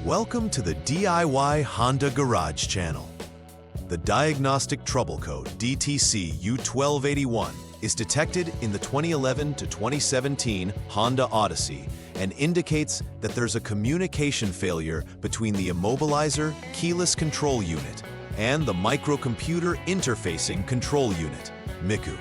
Welcome to the DIY Honda Garage channel. The Diagnostic Trouble Code DTC U1281 is detected in the 2011 to 2017 Honda Odyssey and indicates that there's a communication failure between the Immobilizer-Keyless Control Unit and the Microcomputer Interfacing Control Unit, MICU.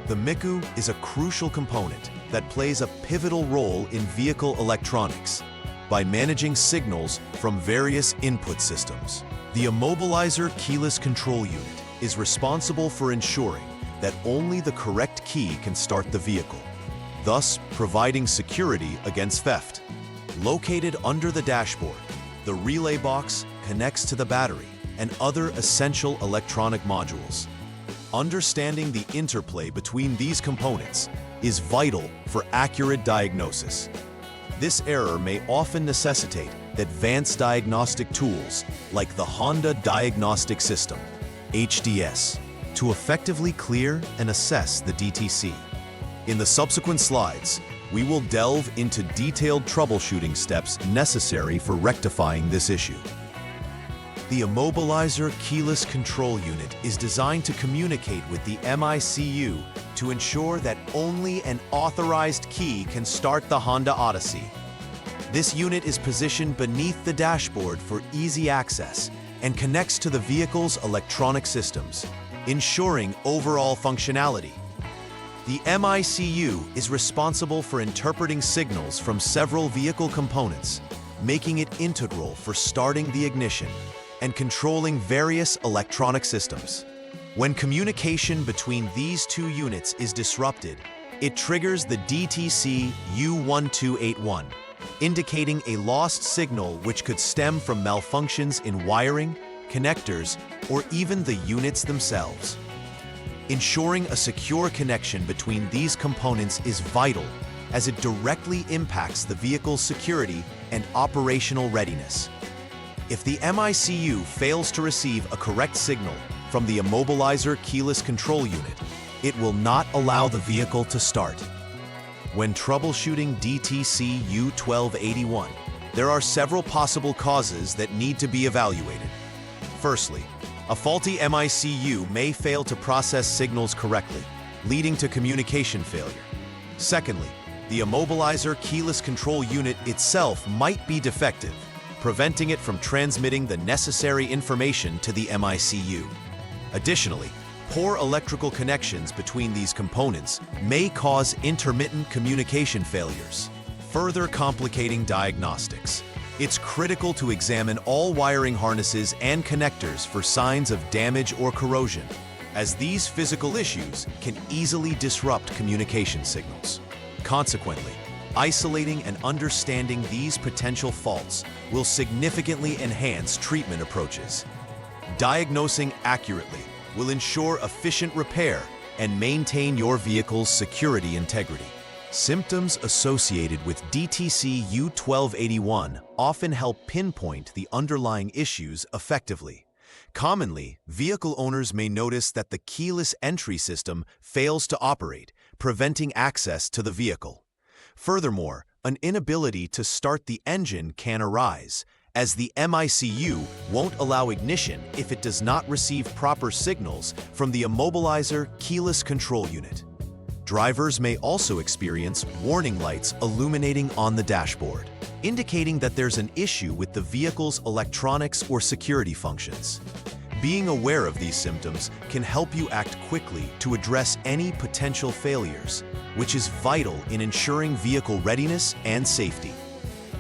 The MICU is a crucial component that plays a pivotal role in vehicle electronics by managing signals from various input systems. The Immobilizer-Keyless Control Unit is responsible for ensuring that only the correct key can start the vehicle, thus providing security against theft. Located under the dashboard, the relay box connects to the battery and other essential electronic modules. Understanding the interplay between these components is vital for accurate diagnosis. This error may often necessitate advanced diagnostic tools like the Honda Diagnostic System, HDS, to effectively clear and assess the DTC. In the subsequent slides, we will delve into detailed troubleshooting steps necessary for rectifying this issue. The Immobilizer-Keyless Control Unit is designed to communicate with the MICU to ensure that only an authorized key can start the Honda Odyssey. This unit is positioned beneath the dashboard for easy access and connects to the vehicle's electronic systems, ensuring overall functionality. The MICU is responsible for interpreting signals from several vehicle components, making it integral for starting the ignition and controlling various electronic systems. When communication between these two units is disrupted, it triggers the DTC U1281, indicating a lost signal which could stem from malfunctions in wiring, connectors, or even the units themselves. Ensuring a secure connection between these components is vital as it directly impacts the vehicle's security and operational readiness. If the MICU fails to receive a correct signal from the Immobilizer-Keyless Control Unit, it will not allow the vehicle to start. When troubleshooting DTC U1281, there are several possible causes that need to be evaluated. Firstly, a faulty MICU may fail to process signals correctly, leading to communication failure. Secondly, the Immobilizer-Keyless Control Unit itself might be defective, preventing it from transmitting the necessary information to the MICU. Additionally, poor electrical connections between these components may cause intermittent communication failures, further complicating diagnostics. It's critical to examine all wiring harnesses and connectors for signs of damage or corrosion, as these physical issues can easily disrupt communication signals. Consequently, isolating and understanding these potential faults will significantly enhance treatment approaches. Diagnosing accurately will ensure efficient repair and maintain your vehicle's security integrity. Symptoms associated with DTC U1281 often help pinpoint the underlying issues effectively. Commonly, vehicle owners may notice that the keyless entry system fails to operate, preventing access to the vehicle. Furthermore, an inability to start the engine can arise, as the MICU won't allow ignition if it does not receive proper signals from the Immobilizer-Keyless Control Unit. Drivers may also experience warning lights illuminating on the dashboard, indicating that there's an issue with the vehicle's electronics or security functions. Being aware of these symptoms can help you act quickly to address any potential failures, which is vital in ensuring vehicle readiness and safety.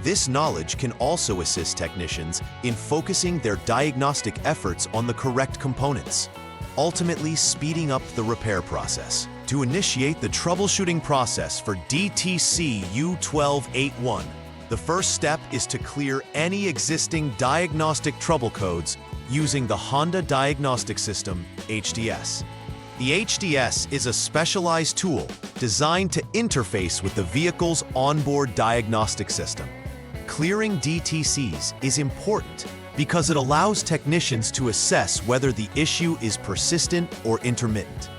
This knowledge can also assist technicians in focusing their diagnostic efforts on the correct components, ultimately speeding up the repair process. To initiate the troubleshooting process for DTC U1281, the first step is to clear any existing diagnostic trouble codes using the Honda Diagnostic System, HDS. The HDS is a specialized tool designed to interface with the vehicle's onboard diagnostic system. Clearing DTCs is important because it allows technicians to assess whether the issue is persistent or intermittent.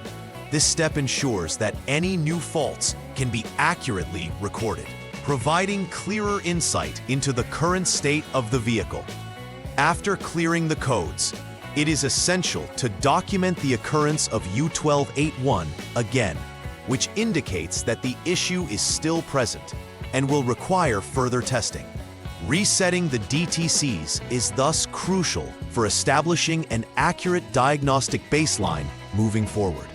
This step ensures that any new faults can be accurately recorded, providing clearer insight into the current state of the vehicle. After clearing the codes, it is essential to document the occurrence of U1281 again, which indicates that the issue is still present and will require further testing. Resetting the DTCs is thus crucial for establishing an accurate diagnostic baseline moving forward.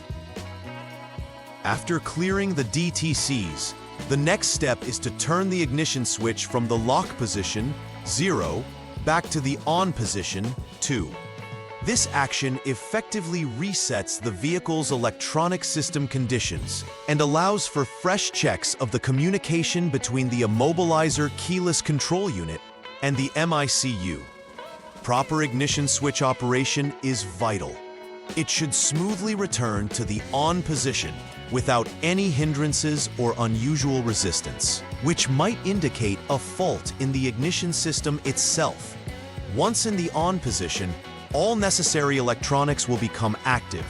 After clearing the DTCs, the next step is to turn the ignition switch from the lock position, 0, back to the on position, 2. This action effectively resets the vehicle's electronic system conditions and allows for fresh checks of the communication between the Immobilizer-Keyless Control Unit and the MICU. Proper ignition switch operation is vital. It should smoothly return to the on position without any hindrances or unusual resistance, which might indicate a fault in the ignition system itself. Once in the on position, all necessary electronics will become active,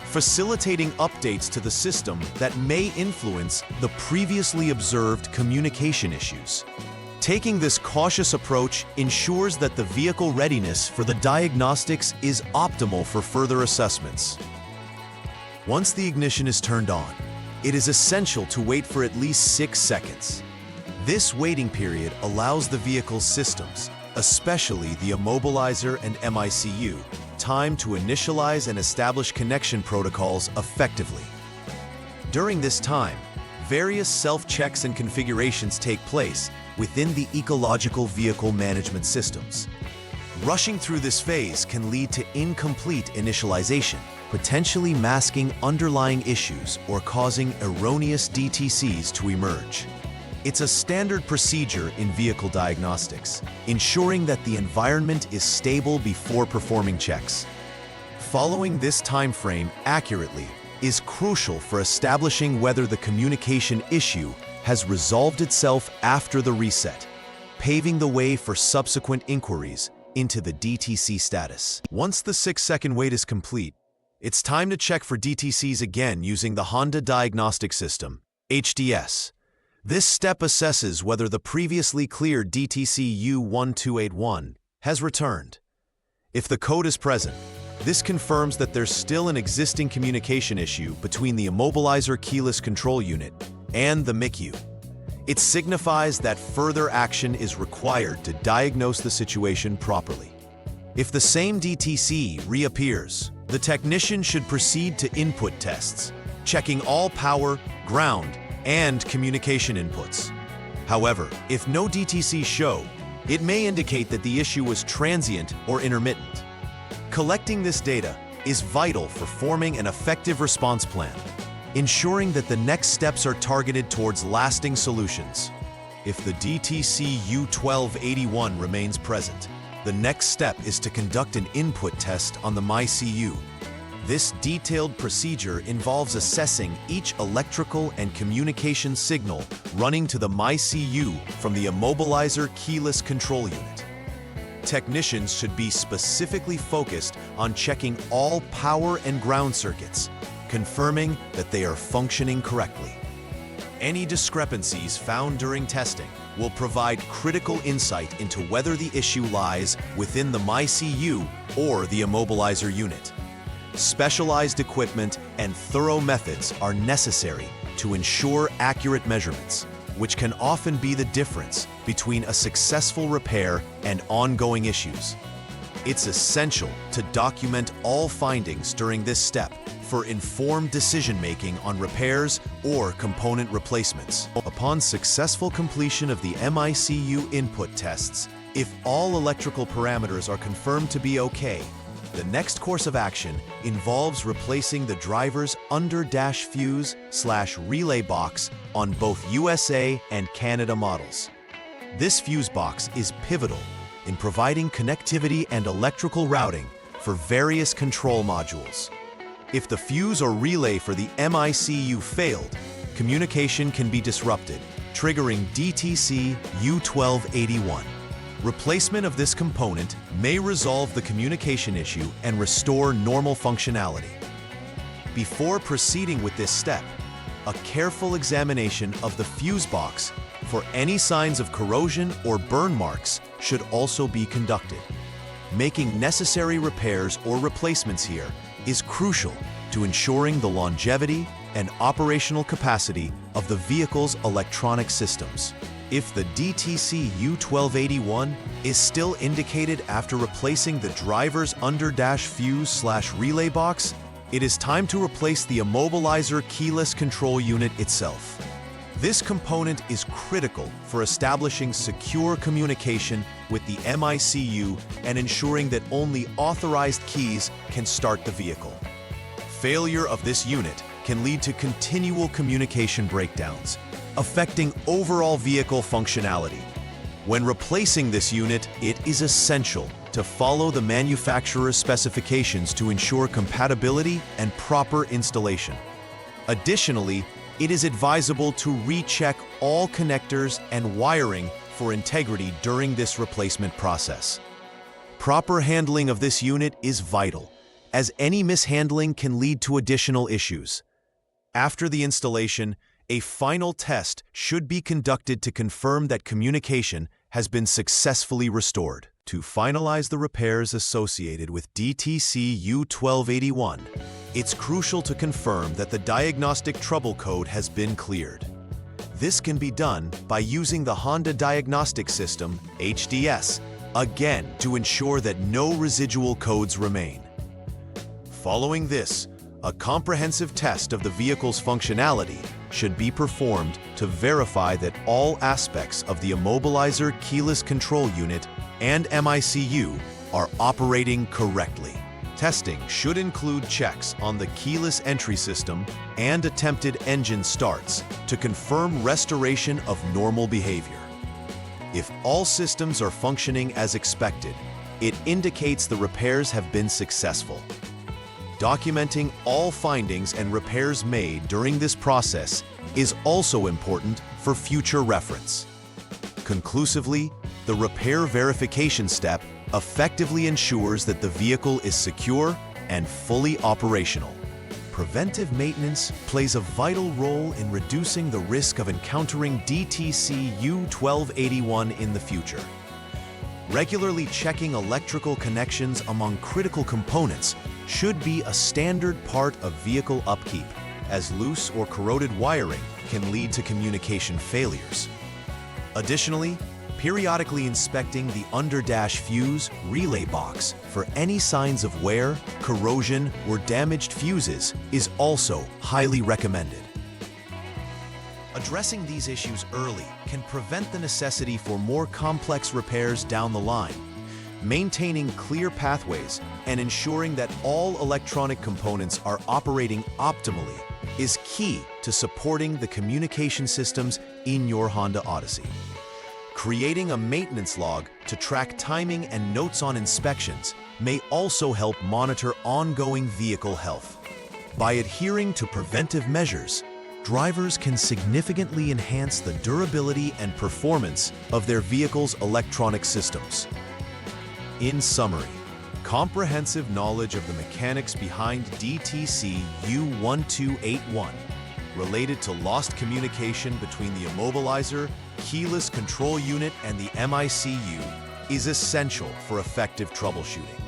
facilitating updates to the system that may influence the previously observed communication issues. Taking this cautious approach ensures that the vehicle readiness for the diagnostics is optimal for further assessments. Once the ignition is turned on, it is essential to wait for at least 6 seconds. This waiting period allows the vehicle's systems, especially the immobilizer and MICU, time to initialize and establish connection protocols effectively. During this time, various self-checks and configurations take place within the ecological vehicle management systems. Rushing through this phase can lead to incomplete initialization, potentially masking underlying issues or causing erroneous DTCs to emerge. It's a standard procedure in vehicle diagnostics, ensuring that the environment is stable before performing checks. Following this time frame accurately is crucial for establishing whether the communication issue has resolved itself after the reset, paving the way for subsequent inquiries into the DTC status. Once the 6-second wait is complete, it's time to check for DTCs again using the Honda Diagnostic System, HDS. This step assesses whether the previously cleared DTC U1281 has returned. If the code is present, this confirms that there's still an existing communication issue between the Immobilizer-Keyless Control Unit and the MICU. It signifies that further action is required to diagnose the situation properly. If the same DTC reappears, the technician should proceed to input tests, checking all power, ground, and communication inputs. However, if no DTCs show, it may indicate that the issue was transient or intermittent. Collecting this data is vital for forming an effective response plan, ensuring that the next steps are targeted towards lasting solutions. If the DTC U1281 remains present, the next step is to conduct an input test on the MICU. This detailed procedure involves assessing each electrical and communication signal running to the MICU from the Immobilizer-Keyless Control Unit. Technicians should be specifically focused on checking all power and ground circuits, confirming that they are functioning correctly. Any discrepancies found during testing will provide critical insight into whether the issue lies within the MICU or the immobilizer unit. Specialized equipment and thorough methods are necessary to ensure accurate measurements, which can often be the difference between a successful repair and ongoing issues. It's essential to document all findings during this step for informed decision-making on repairs or component replacements. Upon successful completion of the MICU input tests, if all electrical parameters are confirmed to be okay, the next course of action involves replacing the driver's under-dash fuse/relay box on both USA and Canada models. This fuse box is pivotal in providing connectivity and electrical routing for various control modules. If the fuse or relay for the MICU failed, communication can be disrupted, triggering DTC U1281. Replacement of this component may resolve the communication issue and restore normal functionality. Before proceeding with this step, a careful examination of the fuse box for any signs of corrosion or burn marks should also be conducted. Making necessary repairs or replacements here is crucial to ensuring the longevity and operational capacity of the vehicle's electronic systems. If the DTC U1281 is still indicated after replacing the driver's under-dash fuse/relay box, it is time to replace the Immobilizer-Keyless control unit itself. This component is critical for establishing secure communication with the MICU and ensuring that only authorized keys can start the vehicle. Failure of this unit can lead to continual communication breakdowns, affecting overall vehicle functionality. When replacing this unit, it is essential to follow the manufacturer's specifications to ensure compatibility and proper installation. Additionally, it is advisable to recheck all connectors and wiring for integrity during this replacement process. Proper handling of this unit is vital, as any mishandling can lead to additional issues. After the installation, a final test should be conducted to confirm that communication has been successfully restored. To finalize the repairs associated with DTC U1281, it's crucial to confirm that the Diagnostic Trouble Code has been cleared. This can be done by using the Honda Diagnostic System, HDS, again to ensure that no residual codes remain. Following this, a comprehensive test of the vehicle's functionality should be performed to verify that all aspects of the Immobilizer-Keyless control unit and MICU are operating correctly. Testing should include checks on the keyless entry system and attempted engine starts to confirm restoration of normal behavior. If all systems are functioning as expected, it indicates the repairs have been successful. Documenting all findings and repairs made during this process is also important for future reference. Conclusively, the repair verification step effectively ensures that the vehicle is secure and fully operational. Preventive maintenance plays a vital role in reducing the risk of encountering DTC U1281 in the future. Regularly checking electrical connections among critical components should be a standard part of vehicle upkeep, as loose or corroded wiring can lead to communication failures. Additionally, periodically inspecting the under-dash fuse relay box for any signs of wear, corrosion, or damaged fuses is also highly recommended. Addressing these issues early can prevent the necessity for more complex repairs down the line. Maintaining clear pathways and ensuring that all electronic components are operating optimally is key to supporting the communication systems in your Honda Odyssey. Creating a maintenance log to track timing and notes on inspections may also help monitor ongoing vehicle health. By adhering to preventive measures, drivers can significantly enhance the durability and performance of their vehicle's electronic systems. In summary, comprehensive knowledge of the mechanics behind DTC U1281 related to lost communication between the Immobilizer-Keyless control unit and the MICU is essential for effective troubleshooting.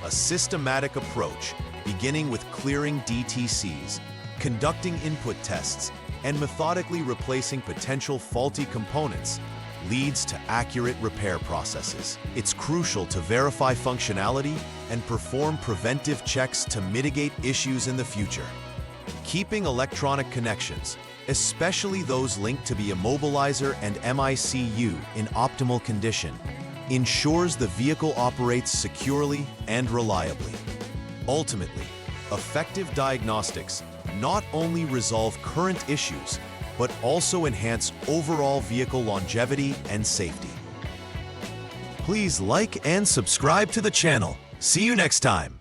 A systematic approach, beginning with clearing DTCs, conducting input tests, and methodically replacing potential faulty components, leads to accurate repair processes. It's crucial to verify functionality and perform preventive checks to mitigate issues in the future. Keeping electronic connections, especially those linked to the Immobilizer and MICU in optimal condition, ensures the vehicle operates securely and reliably. Ultimately, effective diagnostics not only resolve current issues, but also enhance overall vehicle longevity and safety. Please like and subscribe to the channel. See you next time.